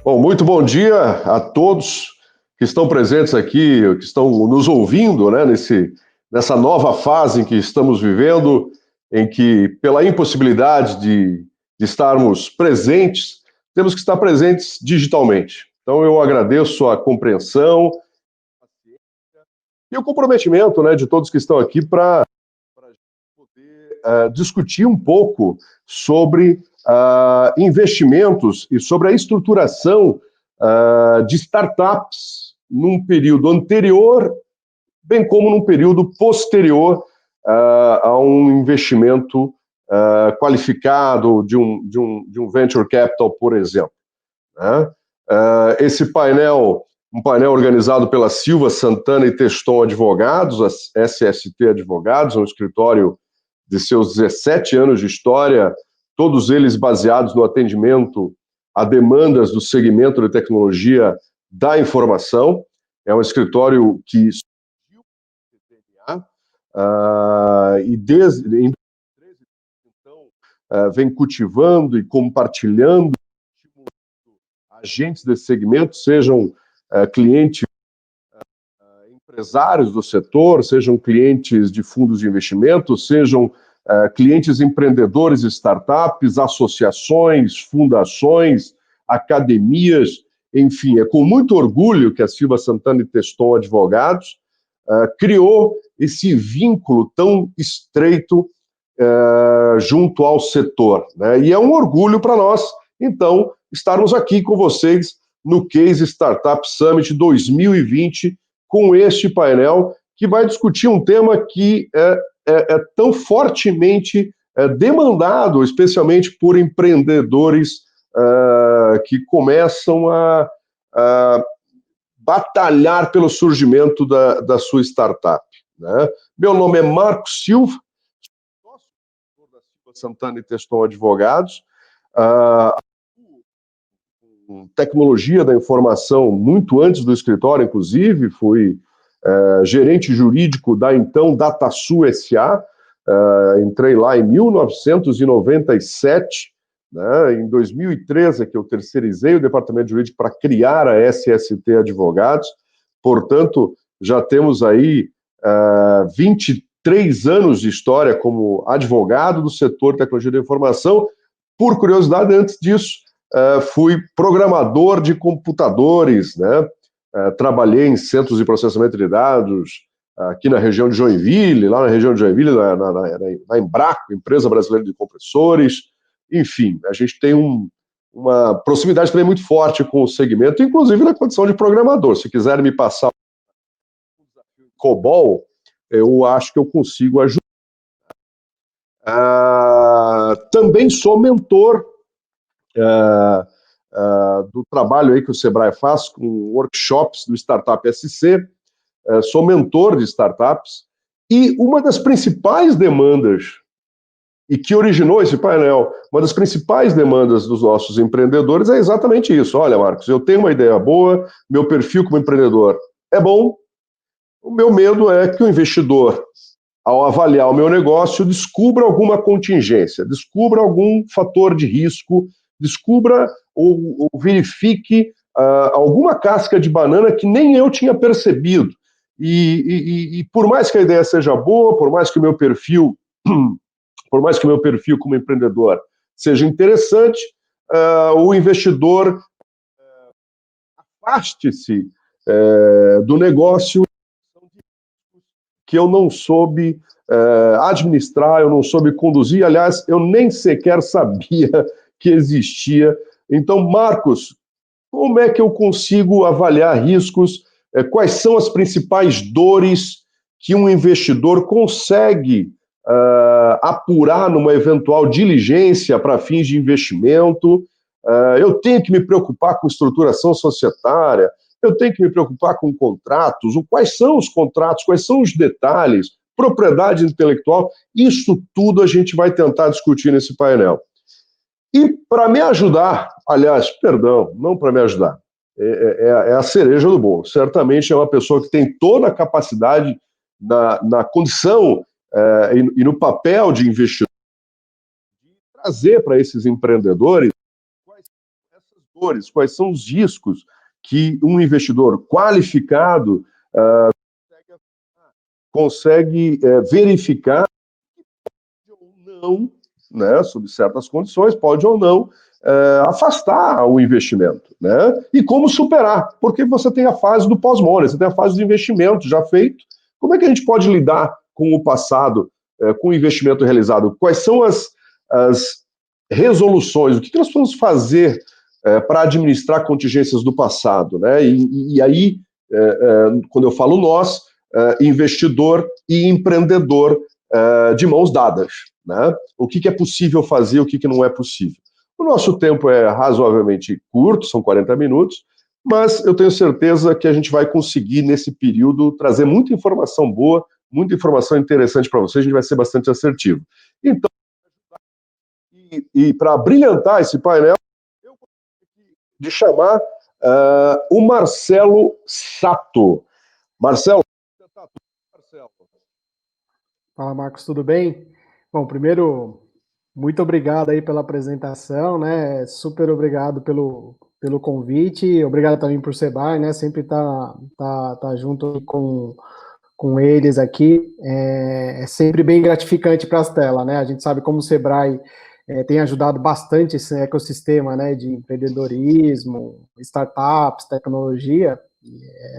Bom, muito bom dia a todos que estão presentes aqui, que estão nos ouvindo, né, nessa nova fase em que estamos vivendo, em que, pela impossibilidade de estarmos presentes, temos que estar presentes digitalmente. Então, eu agradeço a compreensão e o comprometimento, né, de todos que estão aqui para poder discutir um pouco sobre investimentos e sobre a estruturação de startups num período anterior, bem como num período posterior a um investimento qualificado de um venture capital, por exemplo, né? Esse painel, um painel organizado pela Silva, Santana e Teston Advogados, a SST Advogados, um escritório de seus 17 anos de história, todos eles baseados no atendimento a demandas do segmento de tecnologia da informação. É um escritório que surgiu no CTNA e desde em 2013, então, vem cultivando e compartilhando agentes desse segmento, sejam clientes empresários do setor, sejam clientes de fundos de investimento, sejam clientes empreendedores, startups, associações, fundações, academias, enfim, é com muito orgulho que a Silva Santana e Teston Advogados criou esse vínculo tão estreito junto ao setor, né? E é um orgulho para nós, então, estarmos aqui com vocês no Case Startup Summit 2020, com este painel que vai discutir um tema que é tão fortemente demandado, especialmente por empreendedores que começam a batalhar pelo surgimento da sua startup, né? Meu nome é Marcos Silva, sócio da Silva Santana e Teston Advogados, tecnologia da informação muito antes do escritório, inclusive, fui gerente jurídico da então DataSul SA, entrei lá em 1997, né, em 2013 é que eu terceirizei o departamento jurídico para criar a SST Advogados, portanto, já temos aí 23 anos de história como advogado do setor de tecnologia da informação. Por curiosidade, antes disso, fui programador de computadores, né? Trabalhei em centros de processamento de dados aqui na região de Joinville, lá na região de Joinville, na Embraco, Empresa Brasileira de Compressores. Enfim, a gente tem uma proximidade também muito forte com o segmento, inclusive na condição de programador. Se quiserem me passar o desafio COBOL, eu acho que eu consigo ajudar. Também sou mentor do trabalho aí que o Sebrae faz com workshops do Startup SC, sou mentor de startups, e uma das principais demandas, e que originou esse painel, uma das principais demandas dos nossos empreendedores é exatamente isso. Olha, Marcos, eu tenho uma ideia boa, meu perfil como empreendedor é bom, o meu medo é que o investidor, ao avaliar o meu negócio, descubra alguma contingência, descubra algum fator de risco, descubra ou verifique alguma casca de banana que nem eu tinha percebido. E por mais que a ideia seja boa, por mais que o meu perfil como empreendedor seja interessante, o investidor afaste-se do negócio que eu não soube administrar, eu não soube conduzir, aliás, eu nem sequer sabia que existia. Então, Marcos, como é que eu consigo avaliar riscos? Quais são as principais dores que um investidor consegue apurar numa eventual diligência para fins de investimento? Eu tenho que me preocupar com estruturação societária, eu tenho que me preocupar com contratos, quais são os contratos, quais são os detalhes, propriedade intelectual, isso tudo a gente vai tentar discutir nesse painel. E para me ajudar, aliás, perdão, não para me ajudar, é a cereja do bolo. Certamente é uma pessoa que tem toda a capacidade na condição e no papel de investidor de trazer para esses empreendedores quais são essas quais são os riscos que um investidor qualificado consegue verificar ou não, né, sob certas condições, pode ou não afastar o investimento, né? E como superar, porque você tem a fase do pós-money, você tem a fase do investimento já feito. Como é que a gente pode lidar com o passado, com o investimento realizado? Quais são as resoluções? O que nós podemos fazer para administrar contingências do passado, né? E aí, quando eu falo nós, investidor e empreendedor de mãos dadas, né? O que é possível fazer, o que não é possível. O nosso tempo é razoavelmente curto, são 40 minutos, mas eu tenho certeza que a gente vai conseguir, nesse período, trazer muita informação boa, muita informação interessante para vocês, a gente vai ser bastante assertivo. Então, e para brilhantar esse painel, eu gostaria de chamar o Marcelo Sato. Marcelo. Fala, Marcos, tudo bem? Bom, primeiro, muito obrigado aí pela apresentação, né? Super obrigado pelo convite, obrigado também por Sebrae, né? Sempre tá junto com eles aqui, é sempre bem gratificante para as telas, né? A gente sabe como o Sebrae tem ajudado bastante esse ecossistema, né? De empreendedorismo, startups, tecnologia.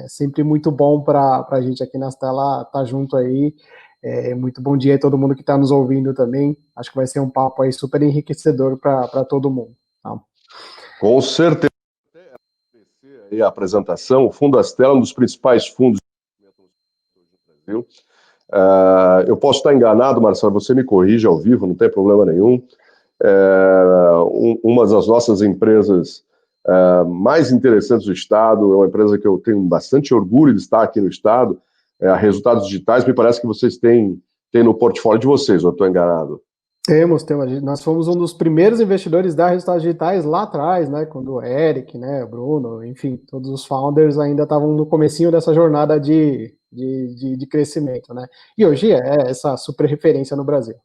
É sempre muito bom para a gente aqui nas telas estar junto aí. Muito bom dia a todo mundo que está nos ouvindo também. Acho que vai ser um papo aí super enriquecedor para todo mundo. Tá? Com certeza. E a apresentação, o Fundastela é um dos principais fundos do Brasil. Eu posso estar enganado, Marcelo, você me corrige ao vivo, não tem problema nenhum. Uma das nossas empresas mais interessantes do Estado, é uma empresa que eu tenho bastante orgulho de estar aqui no Estado, a Resultados Digitais, me parece que vocês têm no portfólio de vocês, ou eu estou enganado? Temos. Nós fomos um dos primeiros investidores da Resultados Digitais lá atrás, né, quando o Eric, né, o Bruno, enfim, todos os founders ainda estavam no comecinho dessa jornada de crescimento, né, e hoje é essa super referência no Brasil.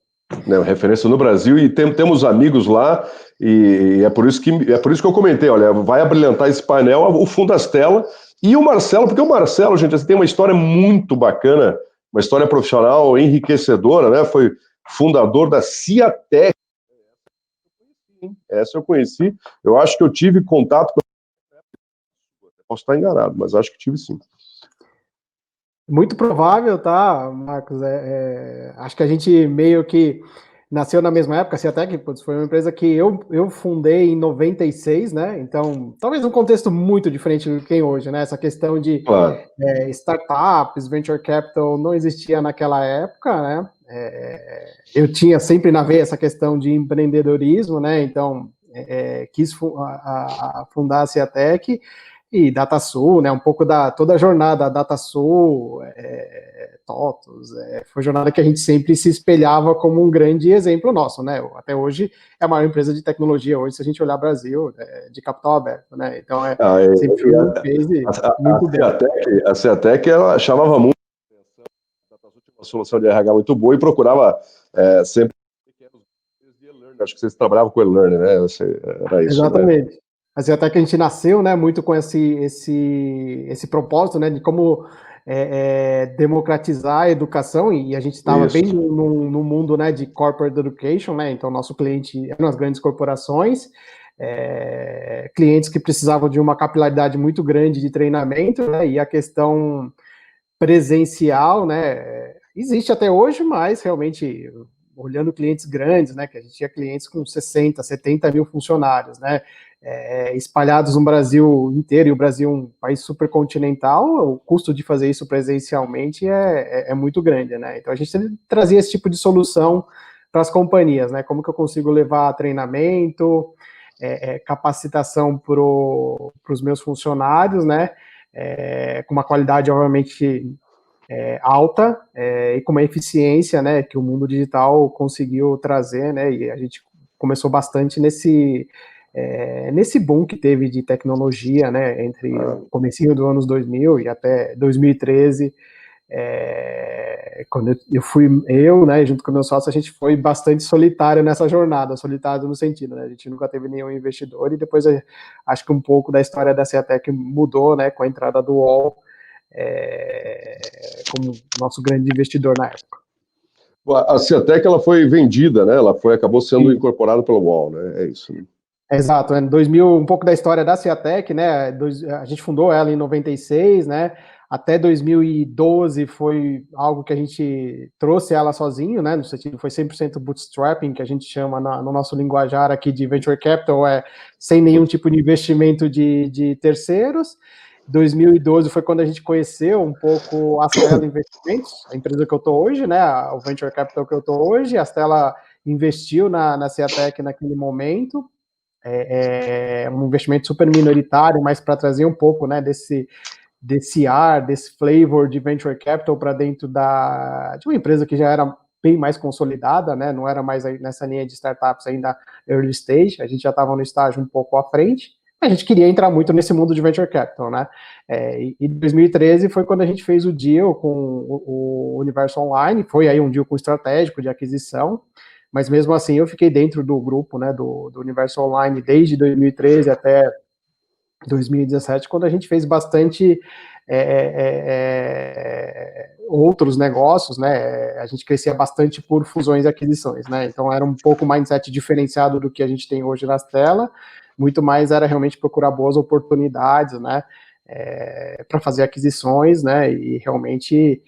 Referência no Brasil, e temos amigos lá, e é por isso que eu comentei, olha, vai abrilhantar esse painel o Fundastela e o Marcelo, porque o Marcelo, gente, tem uma história muito bacana, uma história profissional enriquecedora, né? Foi fundador da Ciatec. Essa eu conheci, eu acho que eu tive contato com... Posso estar enganado, mas acho que tive sim. Muito provável, tá, Marcos? Acho que a gente meio que nasceu na mesma época, a Ciatec foi uma empresa que eu fundei em 96, né? Então, talvez um contexto muito diferente do que tem hoje, né? Essa questão de startups, venture capital não existia naquela época, né? Eu tinha sempre na veia essa questão de empreendedorismo, né? Então, quis fundar a Ciatec e DataSul, né? Um pouco toda a jornada DataSul, TOTUS, foi jornada que a gente sempre se espelhava como um grande exemplo nosso, né? Até hoje é a maior empresa de tecnologia hoje, se a gente olhar Brasil, de capital aberto, né? Então sempre foi um case muito bom. A Ciatec, ela chamava muito uma solução de RH muito boa e procurava sempre... Acho que vocês trabalhavam com o e-learning, né? Era isso, exatamente. Né? Assim, até que a gente nasceu, né, muito com esse propósito, né, de como democratizar a educação, e a gente estava bem no mundo, né, de corporate education, né, então nosso cliente eram as grandes corporações, clientes que precisavam de uma capilaridade muito grande de treinamento, né, e a questão presencial, né, existe até hoje, mas realmente olhando clientes grandes, né, que a gente tinha clientes com 60, 70 mil funcionários, né, espalhados no Brasil inteiro, e o Brasil é um país supercontinental, o custo de fazer isso presencialmente é muito grande, né, então a gente trazia esse tipo de solução para as companhias, né, como que eu consigo levar treinamento, capacitação para os meus funcionários, né, com uma qualidade, obviamente, alta e com uma eficiência, né, que o mundo digital conseguiu trazer, né, e a gente começou bastante nesse boom que teve de tecnologia, né, entre o comecinho dos anos 2000 e até 2013, Quando eu fui, né, junto com o meu sócio, a gente foi bastante solitário nessa jornada, solitário no sentido, né, a gente nunca teve nenhum investidor, e depois acho que um pouco da história da Ceatec mudou, né, com a entrada do UOL como nosso grande investidor na época. A Ceatec, ela foi vendida, né, acabou sendo incorporada pelo UOL, né, é isso, né? Exato, em 2000, um pouco da história da Ceatec, né, a gente fundou ela em 96, né, até 2012 foi algo que a gente trouxe ela sozinho, né, no sentido, foi 100% bootstrapping, que a gente chama no nosso linguajar aqui de venture capital, sem nenhum tipo de investimento de terceiros. 2012 foi quando a gente conheceu um pouco a Stella Investimentos, a empresa que eu estou hoje, né, o venture capital que eu estou hoje. A Stella investiu na Ceatec naquele momento, um investimento super minoritário, mas para trazer um pouco, né, desse ar, desse flavor de venture capital para dentro de uma empresa que já era bem mais consolidada, né, não era mais nessa linha de startups ainda early stage, a gente já estava no estágio um pouco à frente, a gente queria entrar muito nesse mundo de venture capital, né, e 2013 foi quando a gente fez o deal com o Universo Online, foi aí um deal com estratégico de aquisição, mas mesmo assim eu fiquei dentro do grupo, né, do Universo Online desde 2013 até 2017, quando a gente fez bastante outros negócios, né, a gente crescia bastante por fusões e aquisições, né, então era um pouco mindset diferenciado do que a gente tem hoje na Stella, muito mais era realmente procurar boas oportunidades, né, para fazer aquisições, né, e realmente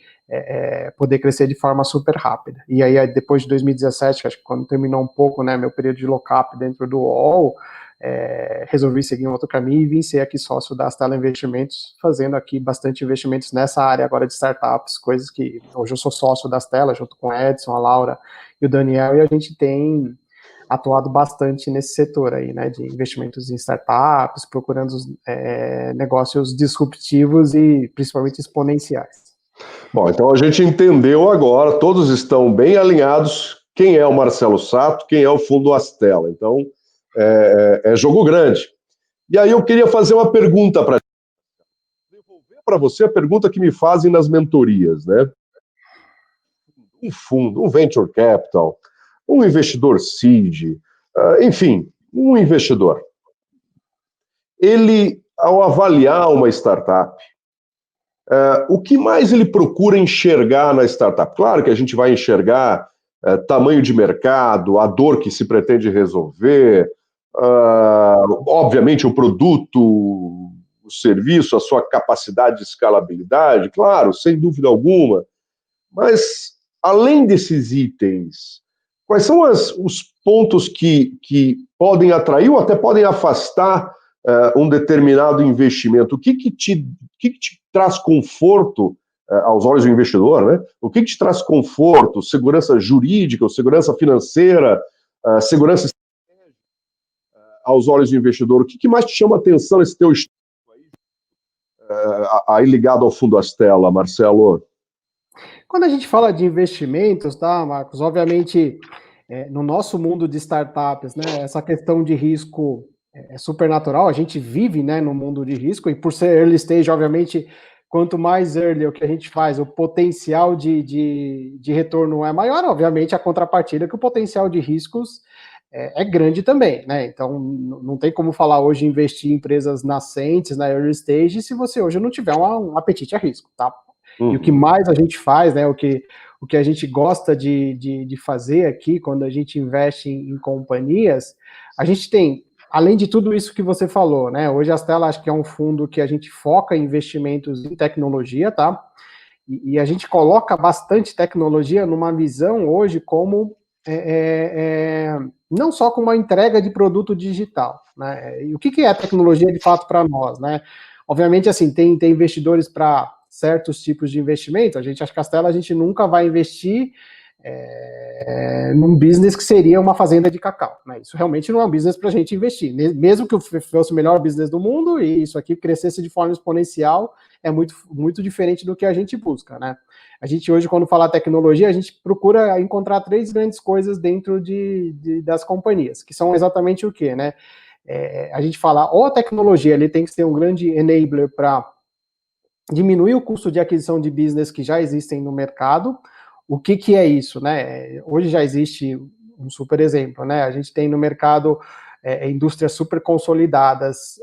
poder crescer de forma super rápida. E aí, depois de 2017, acho que quando terminou um pouco, né, meu período de lock-up dentro do UOL, resolvi seguir um outro caminho e vim ser aqui sócio da Stella Investimentos, fazendo aqui bastante investimentos nessa área agora de startups, coisas que hoje eu sou sócio da Stella, junto com o Edson, a Laura e o Daniel, e a gente tem atuado bastante nesse setor aí, né, de investimentos em startups, procurando negócios disruptivos e principalmente exponenciais. Bom, então a gente entendeu agora, todos estão bem alinhados, quem é o Marcelo Sato, quem é o Fundo Astela. Então, é jogo grande. E aí eu queria fazer uma pergunta para devolver para você a pergunta que me fazem nas mentorias, né? Um fundo, um venture capital, um investidor seed, enfim, um investidor. Ele, ao avaliar uma startup, o que mais ele procura enxergar na startup? Claro que a gente vai enxergar tamanho de mercado, a dor que se pretende resolver, obviamente o produto, o serviço, a sua capacidade de escalabilidade, claro, sem dúvida alguma. Mas, além desses itens, quais são os pontos que podem atrair ou até podem afastar um determinado investimento? O que te traz conforto aos olhos do investidor, né? O que te traz conforto, segurança jurídica, segurança financeira, segurança aos olhos do investidor? O que mais te chama a atenção nesse teu estudo aí ligado ao Fundo Astela, Marcelo? Quando a gente fala de investimentos, tá, Marcos? Obviamente, no nosso mundo de startups, né, essa questão de risco é super natural. A gente vive, né, no mundo de risco e por ser early stage, obviamente, quanto mais early o que a gente faz, o potencial de retorno é maior. Obviamente, a contrapartida é que o potencial de riscos é grande também, né? Então, não tem como falar hoje investir em empresas nascentes na early stage se você hoje não tiver um apetite a risco, tá? E o que mais a gente faz, né, o que a gente gosta de fazer aqui, quando a gente investe em companhias, a gente tem, além de tudo isso que você falou, né, hoje a Stella acho que é um fundo que a gente foca em investimentos em tecnologia, tá? E a gente coloca bastante tecnologia numa visão hoje como não só como uma entrega de produto digital, né? E o que é tecnologia de fato para nós, né? Obviamente, assim, tem investidores para certos tipos de investimento. A gente, a Castela, a gente nunca vai investir num business que seria uma fazenda de cacau, né? Isso realmente não é um business para a gente investir. Mesmo que fosse o melhor business do mundo e isso aqui crescesse de forma exponencial, é muito, muito diferente do que a gente busca, né? A gente hoje, quando fala tecnologia, a gente procura encontrar três grandes coisas dentro das companhias, que são exatamente o quê, né? A gente fala, a tecnologia ele tem que ser um grande enabler para diminuir o custo de aquisição de business que já existem no mercado. O que é isso, né? Hoje já existe um super exemplo, né? A gente tem no mercado indústrias super consolidadas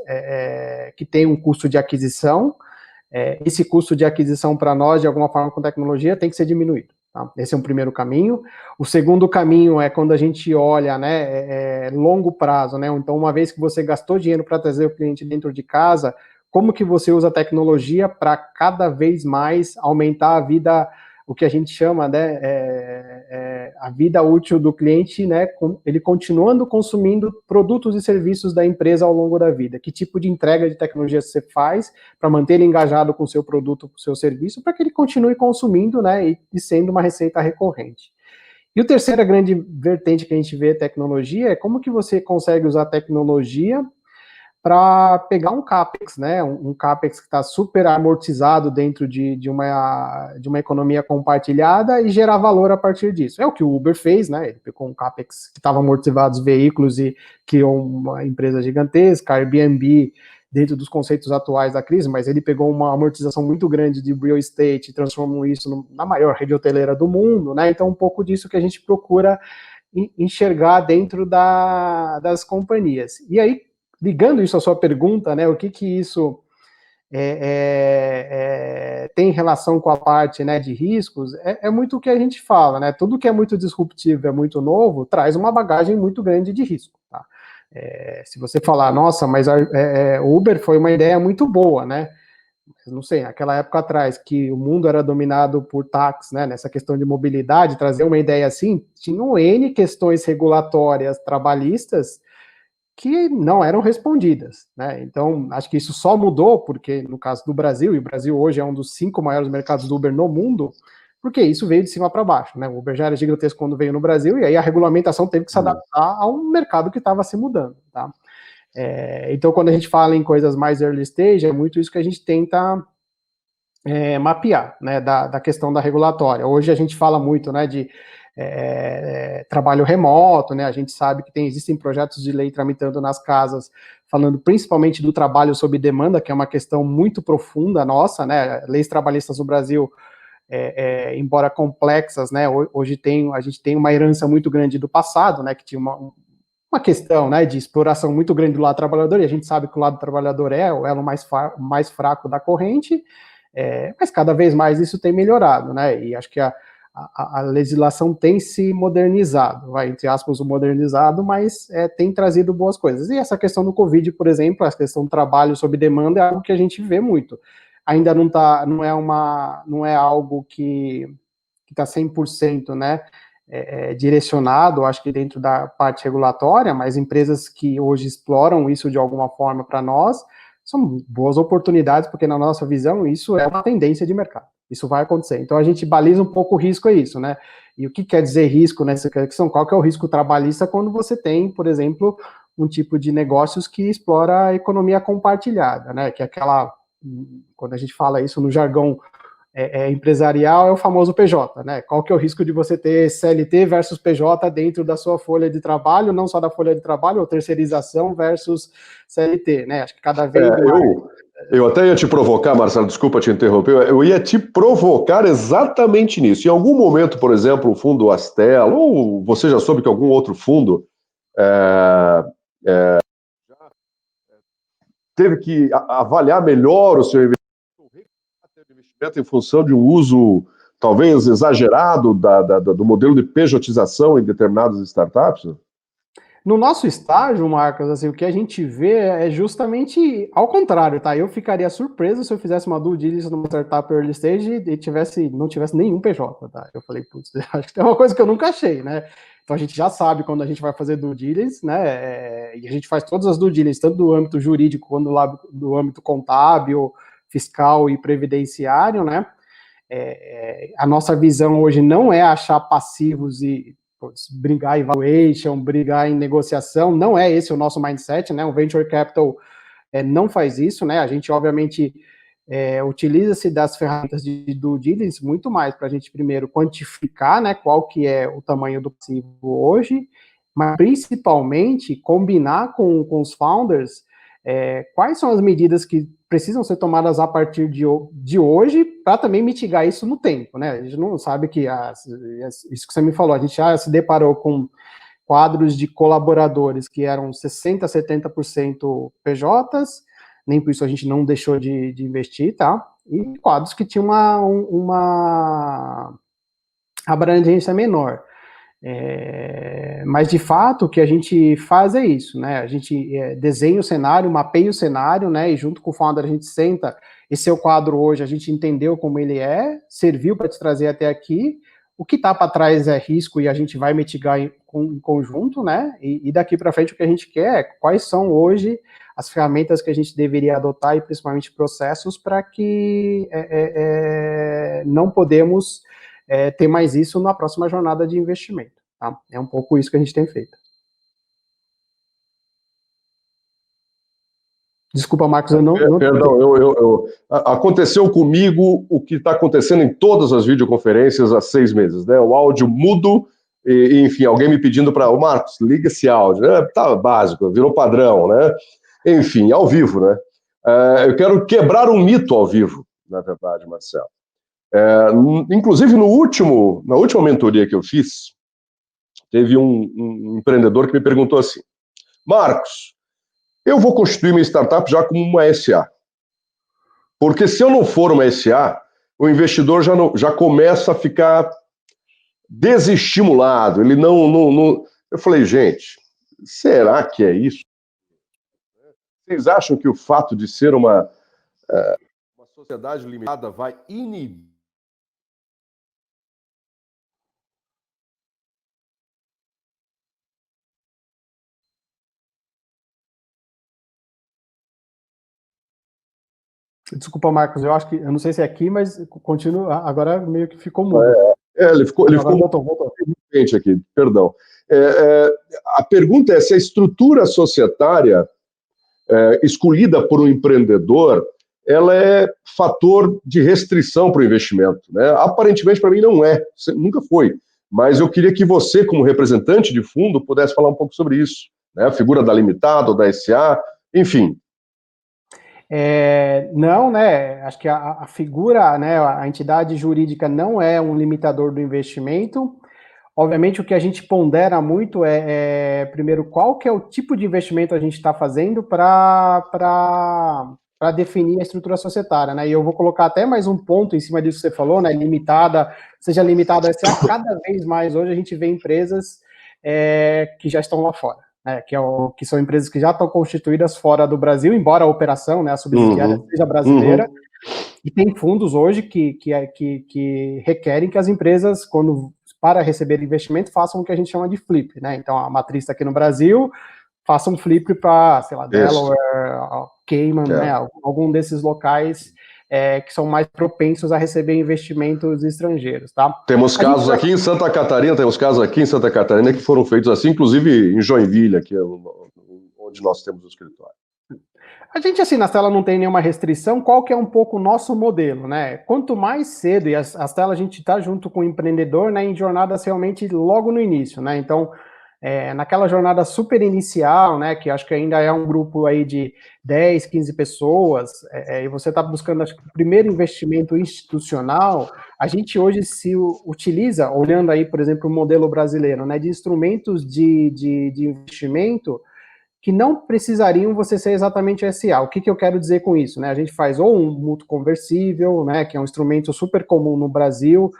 que têm um custo de aquisição. Esse custo de aquisição para nós, de alguma forma, com tecnologia, tem que ser diminuído. Tá? Esse é um primeiro caminho. O segundo caminho é quando a gente olha, né, longo prazo, né? Então, uma vez que você gastou dinheiro para trazer o cliente dentro de casa, como que você usa a tecnologia para cada vez mais aumentar a vida, o que a gente chama, né, a vida útil do cliente, né, ele continuando consumindo produtos e serviços da empresa ao longo da vida. Que tipo de entrega de tecnologia você faz para manter ele engajado com o seu produto, com o seu serviço, para que ele continue consumindo, né, e sendo uma receita recorrente. E o terceira grande vertente que a gente vê tecnologia é como que você consegue usar a tecnologia para pegar um CAPEX, né? Um CAPEX que está super amortizado dentro de uma economia compartilhada e gerar valor a partir disso. É o que o Uber fez, né? Ele pegou um CAPEX que estava amortizado os veículos e criou uma empresa gigantesca, Airbnb, dentro dos conceitos atuais da crise, mas ele pegou uma amortização muito grande de real estate e transformou isso na maior rede hoteleira do mundo, né? Então, um pouco disso que a gente procura enxergar dentro das companhias. E aí, ligando isso à sua pergunta, né, o que isso tem relação com a parte, né, de riscos, é muito o que a gente fala, né, tudo que é muito disruptivo, é muito novo, traz uma bagagem muito grande de risco, tá? Se você falar, nossa, mas o Uber foi uma ideia muito boa, né, não sei, aquela época atrás, que o mundo era dominado por táxis, né, nessa questão de mobilidade, trazer uma ideia assim, tinham N questões regulatórias trabalhistas que não eram respondidas, né? Então, acho que isso só mudou porque, no caso do Brasil, e o Brasil hoje é um dos 5 maiores mercados do Uber no mundo, porque isso veio de cima para baixo, né? O Uber já era gigantesco quando veio no Brasil, e aí a regulamentação teve que se adaptar a um mercado que estava se mudando, tá? Então, quando a gente fala em coisas mais early stage, é muito isso que a gente tenta mapear, né, da questão da regulatória. Hoje a gente fala muito, né, de trabalho remoto, né, a gente sabe que existem projetos de lei tramitando nas casas, falando principalmente do trabalho sob demanda, que é uma questão muito profunda nossa, né, leis trabalhistas no Brasil, embora complexas, né, hoje a gente tem uma herança muito grande do passado, né, que tinha uma questão, né, de exploração muito grande do lado trabalhador, e a gente sabe que o lado trabalhador é o elo mais fraco da corrente, mas cada vez mais isso tem melhorado, né, e acho que a legislação tem se modernizado, entre aspas, o modernizado, mas tem trazido boas coisas. E essa questão do Covid, por exemplo, a questão do trabalho sob demanda é algo que a gente vê muito. Ainda não é algo que está 100%, né, direcionado, acho que dentro da parte regulatória, mas empresas que hoje exploram isso de alguma forma para nós, são boas oportunidades, porque na nossa visão isso é uma tendência de mercado. Isso vai acontecer. Então a gente baliza um pouco o risco é isso, né? E o que quer dizer risco nessa questão? Qual que é o risco trabalhista quando você tem, por exemplo, um tipo de negócios que explora a economia compartilhada, né? Que é aquela, quando a gente fala isso no jargão empresarial, é o famoso PJ, né? Qual que é o risco de você ter CLT versus PJ dentro da sua folha de trabalho, não só da folha de trabalho, ou terceirização versus CLT, né? Acho que cada vez mais... Eu até ia te provocar, Marcelo, desculpa te interromper, eu ia te provocar exatamente nisso. Em algum momento, por exemplo, o fundo Astel, ou você já soube que algum outro fundo teve que avaliar melhor o seu investimento em função de um uso talvez exagerado do modelo de pejotização em determinadas startups? No nosso estágio, Marcos, assim, o que a gente vê é justamente ao contrário, tá? Eu ficaria surpreso se eu fizesse uma due diligence numa startup early stage e não tivesse nenhum PJ, tá? Eu falei, putz, acho que tem uma coisa que eu nunca achei, né? Então a gente já sabe quando a gente vai fazer due diligence, né? E a gente faz todas as due diligence, tanto do âmbito jurídico quanto do âmbito contábil, fiscal e previdenciário, né? A nossa visão hoje não é achar passivos e brigar em valuation, brigar em negociação, não é esse o nosso mindset, né? O Venture Capital não faz isso, né? A gente, obviamente, utiliza-se das ferramentas de due diligence muito mais para a gente, primeiro, quantificar, né, qual que é o tamanho do passivo hoje, mas, principalmente, combinar com os founders quais são as medidas que precisam ser tomadas a partir de hoje para também mitigar isso no tempo, né? A gente não sabe que, isso que você me falou, a gente já se deparou com quadros de colaboradores que eram 60%, 70% PJs, nem por isso a gente não deixou de investir, tá? E quadros que tinham uma abrangência menor. Mas, de fato, o que a gente faz é isso, né? A gente desenha o cenário, mapeia o cenário, né? E junto com o founder a gente senta, esse é o quadro hoje, a gente entendeu como ele serviu para te trazer até aqui, o que está para trás é risco e a gente vai mitigar em conjunto, né? E daqui para frente o que a gente quer é quais são hoje as ferramentas que a gente deveria adotar e principalmente processos para que não podemos ter mais isso na próxima jornada de investimento. Tá? É um pouco isso que a gente tem feito. Desculpa, Marcos, eu não... Perdão, aconteceu comigo o que está acontecendo em todas as videoconferências há 6 meses, né? O áudio mudo, enfim, alguém me pedindo para... Marcos, liga esse áudio. Tá básico, virou padrão, né? Enfim, ao vivo, né? Eu quero quebrar um mito ao vivo, na verdade, Marcelo. Inclusive, na última mentoria que eu fiz, teve um empreendedor que me perguntou assim: Marcos, eu vou constituir minha startup já como uma SA. Porque se eu não for uma SA, o investidor já começa a ficar desestimulado. Ele não... Eu falei, gente, será que é isso? Vocês acham que o fato de ser uma sociedade limitada vai inibir? Desculpa, Marcos, eu acho que, eu não sei se é aqui, mas continua, agora meio que ficou mudo. Ele ficou voltou. Aqui, perdão. A pergunta é se a estrutura societária escolhida por um empreendedor, ela é fator de restrição para o investimento, né? Aparentemente, para mim, não é, nunca foi. Mas eu queria que você, como representante de fundo, pudesse falar um pouco sobre isso, né? A figura da limitada ou da SA, enfim. Não, né? Acho que a figura, né, a entidade jurídica não é um limitador do investimento. Obviamente, o que a gente pondera muito primeiro, qual que é o tipo de investimento a gente está fazendo para definir a estrutura societária, né? E eu vou colocar até mais um ponto em cima disso que você falou, né? Limitada, seja limitada a SA, cada vez mais hoje a gente vê empresas que já estão lá fora. Que são empresas que já estão constituídas fora do Brasil, embora a operação, né, a subsidiária seja brasileira, e tem fundos hoje que requerem que as empresas, para receber investimento, façam o que a gente chama de flip, né? Então, a matriz está aqui no Brasil, faça um flip para, sei lá, Delaware, Cayman, né? Algum desses locais que são mais propensos a receber investimentos estrangeiros, tá? Temos casos aqui em Santa Catarina, que foram feitos assim, inclusive em Joinville, que é onde nós temos o escritório. A gente, assim, na tela não tem nenhuma restrição, qual que é um pouco o nosso modelo, né? Quanto mais cedo, e as telas a gente está junto com o empreendedor, né, em jornadas realmente logo no início, né? Então, naquela jornada super inicial, né, que acho que ainda é um grupo aí de 10, 15 pessoas, e você está buscando, acho que, o primeiro investimento institucional, a gente hoje se utiliza, olhando aí, por exemplo, o modelo brasileiro, né, de instrumentos de investimento que não precisariam você ser exatamente o SA. O que eu quero dizer com isso? Né? A gente faz ou um mútuo conversível, né, que é um instrumento super comum no Brasil.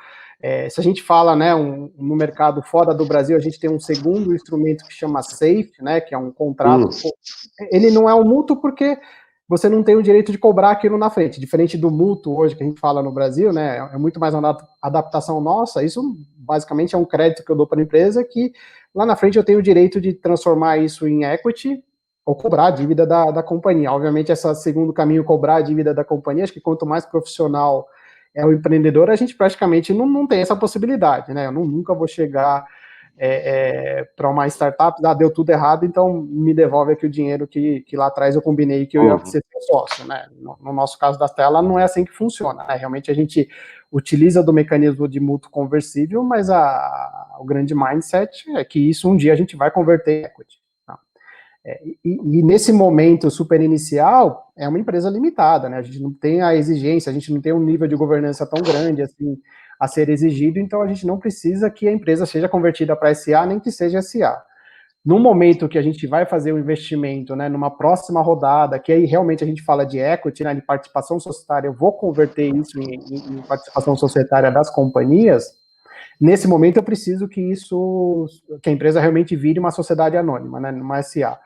Se a gente fala, né, no mercado fora do Brasil, a gente tem um segundo instrumento que chama SAFE, né, que é um contrato. Ele não é um mútuo porque você não tem o direito de cobrar aquilo na frente. Diferente do mútuo hoje que a gente fala no Brasil, né, é muito mais uma adaptação nossa. Isso basicamente é um crédito que eu dou para a empresa que lá na frente eu tenho o direito de transformar isso em equity ou cobrar a dívida da companhia. Obviamente, esse segundo caminho, cobrar a dívida da companhia, acho que quanto mais profissional é o empreendedor, a gente praticamente não tem essa possibilidade, né? Eu nunca vou chegar para uma startup, deu tudo errado, então me devolve aqui o dinheiro que lá atrás eu combinei que eu ia ser seu sócio, né? No nosso caso da tela, não é assim que funciona, né? Realmente a gente utiliza do mecanismo de mútuo conversível, mas o grande mindset é que isso um dia a gente vai converter em equity. Tá? E nesse momento super inicial, é uma empresa limitada, né? A gente não tem a exigência, a gente não tem um nível de governança tão grande assim a ser exigido, então a gente não precisa que a empresa seja convertida para SA, nem que seja SA. No momento que a gente vai fazer o investimento, né, numa próxima rodada, que aí realmente a gente fala de equity, né, de participação societária, eu vou converter isso em participação societária das companhias. Nesse momento eu preciso que a empresa realmente vire uma sociedade anônima, né, uma SA.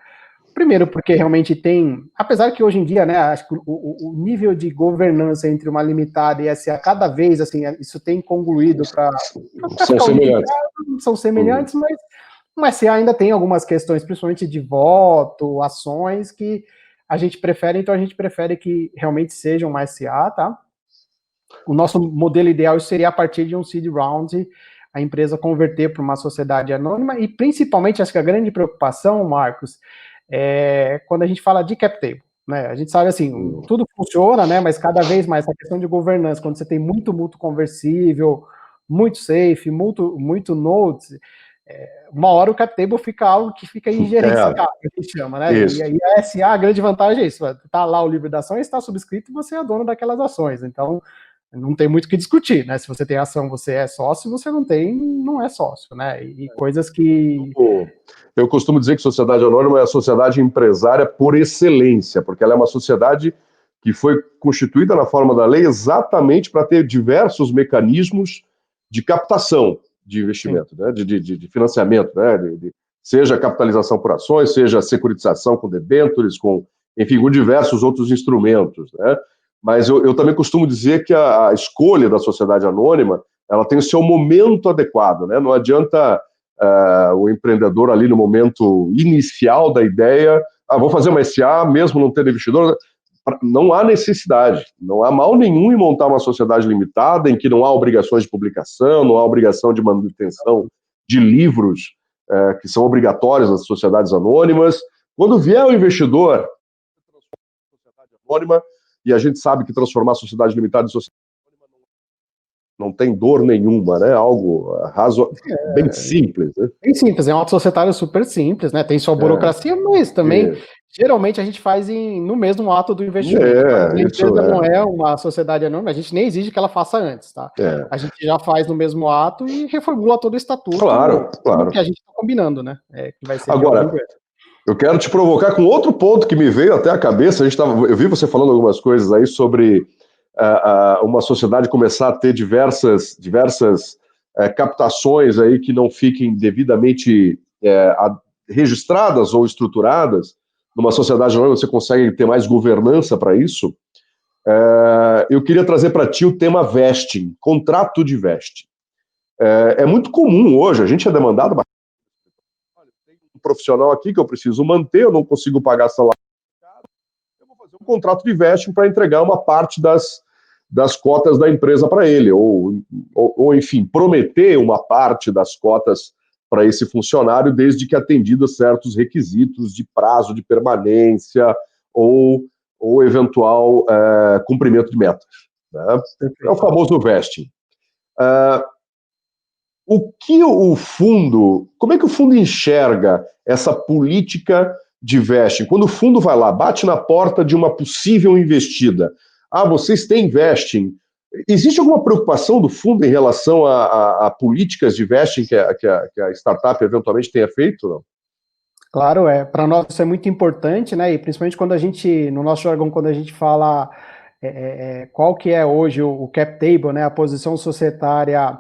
Primeiro porque realmente tem, apesar que hoje em dia, né, acho que o nível de governança entre uma limitada e SA, cada vez, assim, isso tem congruído para São semelhantes. São semelhantes, mas o SA ainda tem algumas questões, principalmente de voto, ações, que a gente prefere, então a gente prefere que realmente sejam uma SA, tá? O nosso modelo ideal seria a partir de um seed round, a empresa converter para uma sociedade anônima, e principalmente, acho que a grande preocupação, Marcos, é quando a gente fala de cap table, né? A gente sabe assim, tudo funciona, né? Mas cada vez mais a questão de governança, quando você tem muito mútuo conversível, muito safe, muito notes, uma hora o cap table fica algo que fica ingerenciável, que a gente chama, né? Isso. E aí a SA, a grande vantagem é isso, tá lá o livro de ações, está subscrito e você é dono daquelas ações, então não tem muito o que discutir, né? Se você tem ação, você é sócio, você não tem, não é sócio, né? E coisas que... Eu costumo dizer que sociedade anônima é a sociedade empresária por excelência, porque ela é uma sociedade que foi constituída na forma da lei exatamente para ter diversos mecanismos de captação de investimento, né? de financiamento, né? Seja capitalização por ações, seja securitização com debêntures, enfim, com diversos outros instrumentos, né? Mas eu também costumo dizer que a escolha da sociedade anônima, ela tem o seu momento adequado, né? Não adianta o empreendedor ali no momento inicial da ideia, vou fazer uma SA, mesmo não tendo investidor. Não há necessidade, não há mal nenhum em montar uma sociedade limitada em que não há obrigações de publicação, não há obrigação de manutenção de livros que são obrigatórios nas sociedades anônimas. Quando vier o investidor, sociedade anônima, e a gente sabe que transformar a sociedade limitada em sociedade anônima não tem dor nenhuma, né? Algo bem simples, né? Bem simples, é um ato societário super simples, né? Tem sua burocracia, mas também, geralmente, a gente faz no mesmo ato do investimento. A empresa não é uma sociedade anônima, a gente nem exige que ela faça antes, tá? A gente já faz no mesmo ato e reformula todo o estatuto. Claro. Que a gente está combinando, né? Que vai ser agora, eu quero te provocar com outro ponto que me veio até a cabeça. Eu vi você falando algumas coisas aí sobre uma sociedade começar a ter diversas captações aí que não fiquem devidamente registradas ou estruturadas. Numa sociedade anônima você consegue ter mais governança para isso. Eu queria trazer para ti o tema vesting, contrato de vesting. É muito comum hoje, a gente é demandado bastante. Olha, tem um profissional aqui que eu preciso manter, eu não consigo pagar salário, eu vou fazer um contrato de vesting para entregar uma parte das cotas da empresa para ele, ou, enfim, prometer uma parte das cotas para esse funcionário, desde que atendidos certos requisitos de prazo de permanência ou eventual cumprimento de metas, né? É o famoso vesting. Como é que o fundo enxerga essa política de vesting? Quando o fundo vai lá, bate na porta de uma possível investida, vocês têm vesting. Existe alguma preocupação do fundo em relação a políticas de vesting que a startup eventualmente tenha feito? Não? Claro, para nós isso é muito importante, né? E principalmente quando a gente, no nosso jargão, quando a gente fala qual que é hoje o cap table, né? A posição societária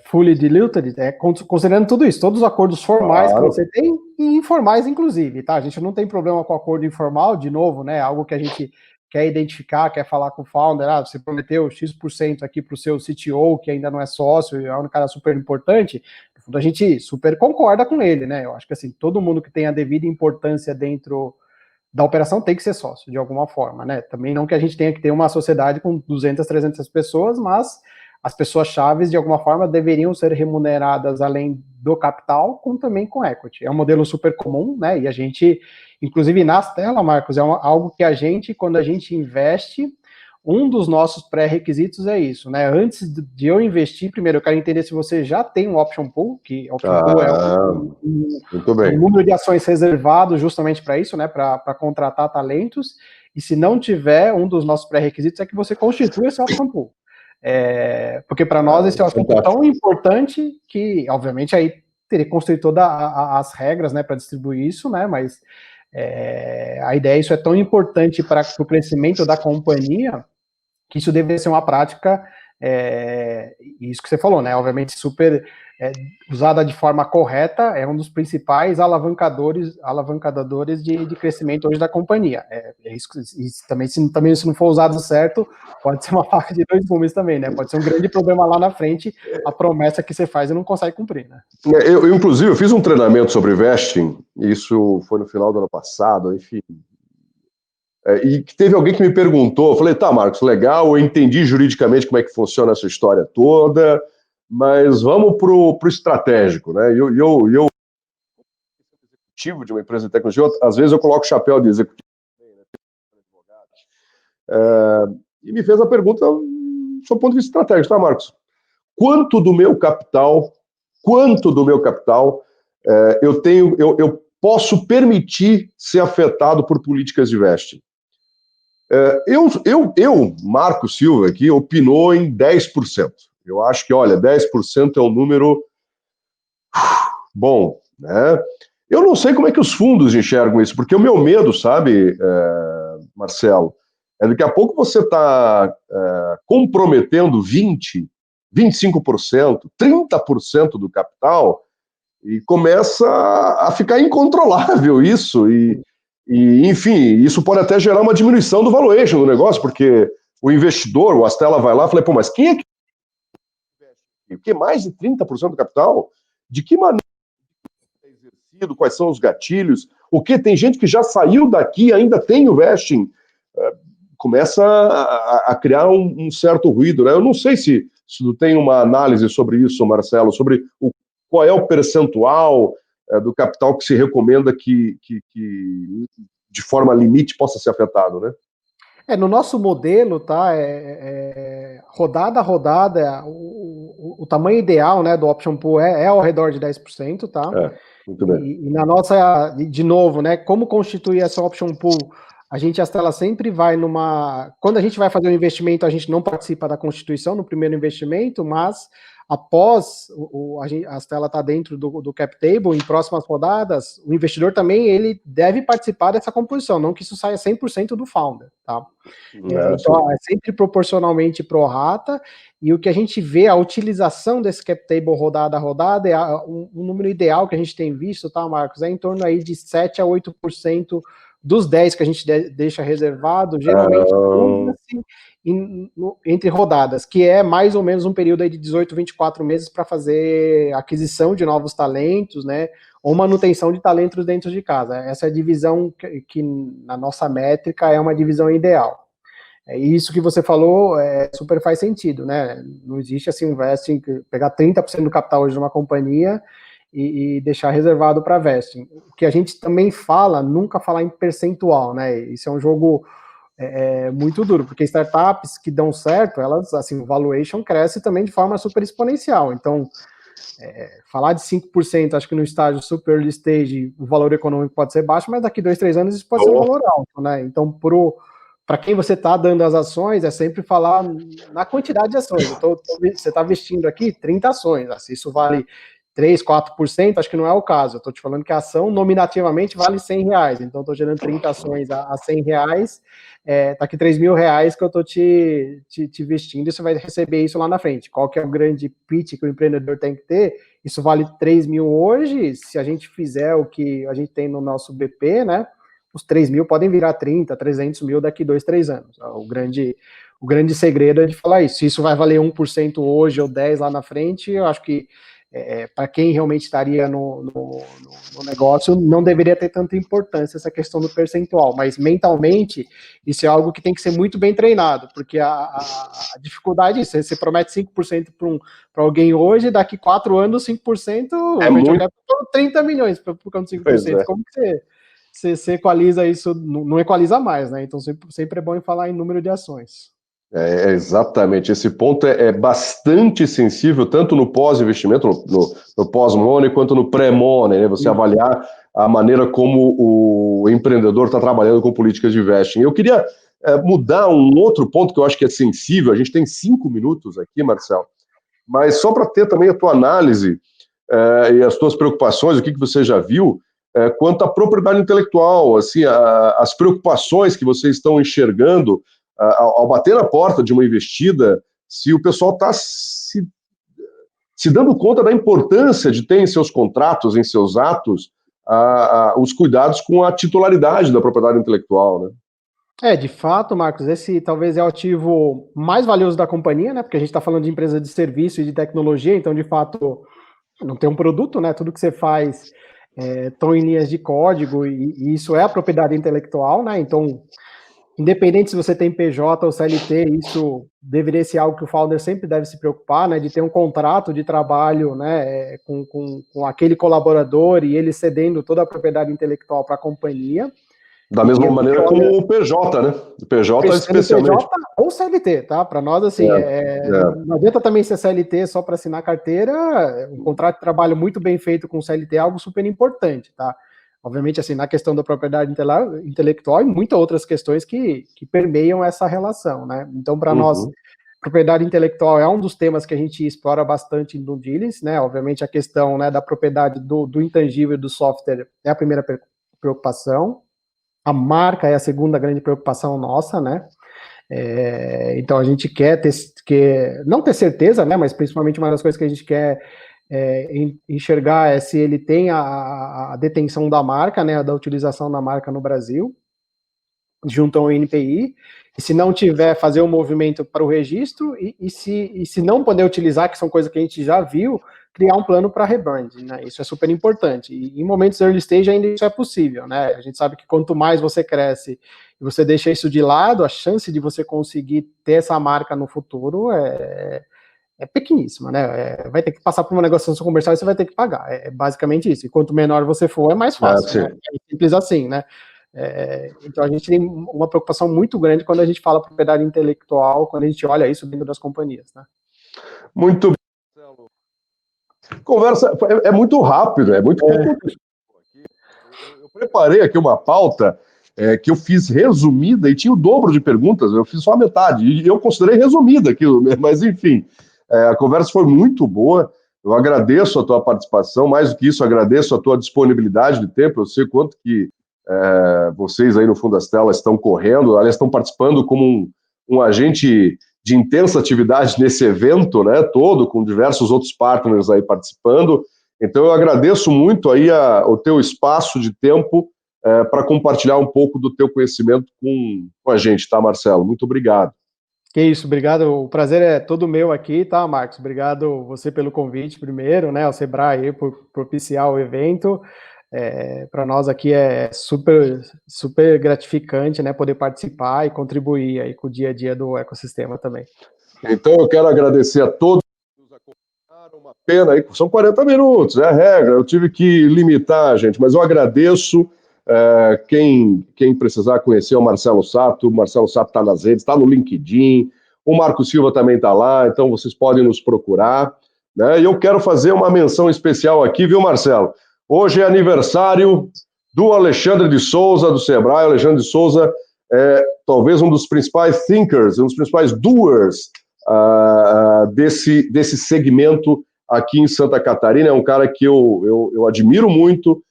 fully diluted, considerando tudo isso, todos os acordos formais que você tem e informais, inclusive, tá? A gente não tem problema com acordo informal, de novo, né? Algo que a gente quer identificar, quer falar com o founder, você prometeu X% aqui para o seu CTO, que ainda não é sócio, é um cara super importante, no fundo a gente super concorda com ele, né? Eu acho que assim, todo mundo que tem a devida importância dentro da operação tem que ser sócio, de alguma forma, né? Também não que a gente tenha que ter uma sociedade com 200, 300 pessoas, mas as pessoas chaves, de alguma forma, deveriam ser remuneradas além do capital, também com equity. É um modelo super comum, né? E a gente, inclusive, nas telas, Marcos, algo que a gente, quando a gente investe, um dos nossos pré-requisitos é isso, né? Antes de eu investir, primeiro eu quero entender se você já tem um option pool, que option pool é muito bem. um número de ações reservado justamente para isso, né? Para contratar talentos. E se não tiver, um dos nossos pré-requisitos é que você constitua esse option pool. Porque para nós esse option pool é tão importante que, obviamente, aí teria que construir todas as regras, né, para distribuir isso, né? Mas a ideia, isso é tão importante para o crescimento da companhia, que isso deveria ser uma prática, isso que você falou, né? Obviamente, super usada de forma correta, é um dos principais alavancadores de crescimento hoje da companhia. Isso, e também, se não for usado certo, pode ser uma faca de dois gumes também, né? Pode ser um grande problema lá na frente, a promessa que você faz e não consegue cumprir, né? Inclusive, eu fiz um treinamento sobre vesting, isso foi no final do ano passado, enfim. E teve alguém que me perguntou, eu falei, tá, Marcos, legal, eu entendi juridicamente como é que funciona essa história toda, mas vamos pro estratégico, né? Eu executivo de uma empresa de tecnologia, às vezes eu coloco o chapéu de executivo, e me fez a pergunta do ponto de vista estratégico, tá, Marcos? Quanto do meu capital eu posso permitir ser afetado por políticas de vesting? Marco Silva, aqui, opinou em 10%. Eu acho que, olha, 10% é um número bom, né? Eu não sei como é que os fundos enxergam isso, porque o meu medo, sabe, Marcelo, daqui a pouco você está comprometendo 20%, 25%, 30% do capital e começa a ficar incontrolável isso. Enfim, isso pode até gerar uma diminuição do valuation do negócio, porque o investidor, o Astela vai lá e fala, pô, mas quem é que investe? Que mais de 30% do capital? De que maneira é exercido? Quais são os gatilhos? O que? Tem gente que já saiu daqui, ainda tem o vesting. Começa a criar um certo ruído, né? Eu não sei se tu tem uma análise sobre isso, Marcelo, sobre qual é o percentual do capital que se recomenda que de forma limite possa ser afetado, né? No nosso modelo, tá? Rodada a rodada, o tamanho ideal, né, do option pool é ao redor de 10%, tá? Muito bem. E na nossa, de novo, né, como constituir essa option pool? A Astela sempre vai quando a gente vai fazer um investimento, a gente não participa da constituição no primeiro investimento, mas após a Astela está dentro do cap table, em próximas rodadas, o investidor também ele deve participar dessa composição, não que isso saia 100% do founder, tá? Então, é sempre proporcionalmente pro rata, e o que a gente vê, a utilização desse cap table rodada a rodada, um número ideal que a gente tem visto, tá, Marcos? É em torno aí de 7 a 8% dos 10 que a gente deixa reservado, geralmente entre rodadas, que é mais ou menos um período aí de 18, 24 meses para fazer aquisição de novos talentos, né, ou manutenção de talentos dentro de casa. Essa é a divisão que na nossa métrica é uma divisão ideal. Isso que você falou super faz sentido, né? Não existe assim um vesting, pegar 30% do capital hoje de uma companhia e deixar reservado para vesting. O que a gente também fala, nunca falar em percentual, né? Isso é um jogo muito duro, porque startups que dão certo, elas, assim, o valuation cresce também de forma super exponencial. Então, falar de 5%, acho que no estágio super early stage, o valor econômico pode ser baixo, mas daqui 2, 3 anos isso pode ser um valor alto, né? Então, para quem você está dando as ações, é sempre falar na quantidade de ações. Você está vestindo aqui 30 ações. Se isso vale 3, 4%, acho que não é o caso. Eu estou te falando que a ação nominativamente vale R$100. Então, estou gerando 30 ações a R$100. Tá aqui R$3.000 que eu estou te vestindo e você vai receber isso lá na frente. Qual que é o grande pitch que o empreendedor tem que ter? Isso vale 3 mil hoje. Se a gente fizer o que a gente tem no nosso BP, né? Os 3 mil podem virar 30, 300 mil daqui 2, 3 anos. O grande segredo é de falar isso. Se isso vai valer 1% hoje ou 10% lá na frente, eu acho que para quem realmente estaria no negócio, não deveria ter tanta importância essa questão do percentual, mas mentalmente, isso é algo que tem que ser muito bem treinado, porque a dificuldade é isso, você promete 5% para alguém hoje, daqui 4 anos, 5%, muito... 30 milhões por conta de 5%. Como que você equaliza isso? Não equaliza mais, né? Então sempre é bom falar em número de ações. Exatamente. Esse ponto é bastante sensível, tanto no pós-investimento, no pós-money, quanto no pré-money, né? Você avaliar a maneira como o empreendedor está trabalhando com políticas de vesting. Eu queria mudar um outro ponto que eu acho que é sensível. A gente tem 5 minutos aqui, Marcelo, mas só para ter também a tua análise e as tuas preocupações, o que você já viu, quanto à propriedade intelectual, assim, as preocupações que vocês estão enxergando ao bater na porta de uma investida, se o pessoal está se dando conta da importância de ter em seus contratos, em seus atos, os cuidados com a titularidade da propriedade intelectual, né? De fato, Marcos, esse talvez é o ativo mais valioso da companhia, né? Porque a gente está falando de empresa de serviço e de tecnologia, então, de fato, não tem um produto, né? Tudo que você faz estão em linhas de código e isso é a propriedade intelectual, né? Então, independente se você tem PJ ou CLT, isso deveria ser algo que o founder sempre deve se preocupar, né? De ter um contrato de trabalho, né? Com aquele colaborador e ele cedendo toda a propriedade intelectual para a companhia. Da mesma maneira como o PJ, né? O PJ especialmente. PJ ou CLT, tá? Para nós, assim, não adianta também ser CLT só para assinar carteira. Um contrato de trabalho muito bem feito com CLT é algo super importante, tá? Obviamente, assim, na questão da propriedade intelectual e muitas outras questões que permeiam essa relação, né? Então, para nós, propriedade intelectual é um dos temas que a gente explora bastante em due diligence, né? Obviamente, a questão, né, da propriedade do intangível do software é a primeira preocupação. A marca é a segunda grande preocupação nossa, né? Então a gente quer não ter certeza, né? Mas principalmente uma das coisas que a gente quer enxergar é se ele tem a detenção da marca, né? Da utilização da marca no Brasil, junto ao INPI. E se não tiver, fazer um movimento para o registro, e se não poder utilizar, que são coisas que a gente já viu, criar um plano para rebranding, né? Isso é super importante. E em momentos early stage ainda isso é possível, né? A gente sabe que quanto mais você cresce e você deixa isso de lado, a chance de você conseguir ter essa marca no futuro é pequeníssima, né? Vai ter que passar por uma negociação comercial e você vai ter que pagar. É basicamente isso. E quanto menor você for, é mais fácil, né? É simples assim, né? Então a gente tem uma preocupação muito grande quando a gente fala propriedade intelectual, quando a gente olha isso dentro das companhias, né? Muito bem, Marcelo. Conversa é muito rápido, é muito Eu preparei aqui uma pauta que eu fiz resumida e tinha o dobro de perguntas, eu fiz só a metade, e eu considerei resumida aquilo, mas enfim, a conversa foi muito boa, eu agradeço a tua participação, mais do que isso, agradeço a tua disponibilidade de tempo, eu sei quanto que vocês aí no Fundo das Telas estão correndo, aliás, estão participando como um agente de intensa atividade nesse evento, né, todo, com diversos outros partners aí participando. Então eu agradeço muito aí o teu espaço de tempo para compartilhar um pouco do teu conhecimento com a gente, tá, Marcelo? Muito obrigado. Que isso, obrigado. O prazer é todo meu aqui, tá, Marcos? Obrigado você pelo convite primeiro, né, ao Sebrae aí por propiciar o evento. Para nós aqui é super, super gratificante, né, poder participar e contribuir aí com o dia a dia do ecossistema também. Então eu quero agradecer a todos que nos acompanharam, uma pena aí, são 40 minutos, é a regra, eu tive que limitar, gente, mas eu agradeço quem precisar conhecer o Marcelo Sato está nas redes, está no LinkedIn, o Marco Silva também está lá, então vocês podem nos procurar, né? E eu quero fazer uma menção especial aqui, viu, Marcelo? Hoje é aniversário do Alexandre de Souza, do Sebrae. Alexandre de Souza é talvez um dos principais thinkers, um dos principais doers desse segmento aqui em Santa Catarina. É um cara que eu admiro muito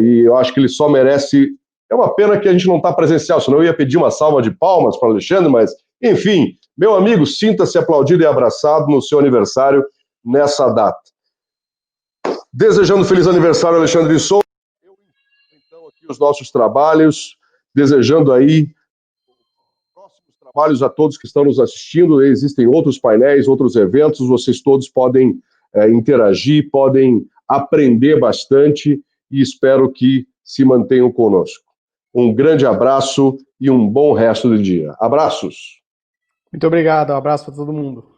e eu acho que ele só merece. É uma pena que a gente não está presencial, senão eu ia pedir uma salva de palmas para o Alexandre, mas, enfim, meu amigo, sinta-se aplaudido e abraçado no seu aniversário nessa data. Desejando feliz aniversário, Alexandre de Souza. Eu então aqui os nossos trabalhos, desejando aí próximos trabalhos a todos que estão nos assistindo. Existem outros painéis, outros eventos, vocês todos podem interagir, podem aprender bastante e espero que se mantenham conosco. Um grande abraço e um bom resto do dia. Abraços! Muito obrigado, um abraço para todo mundo.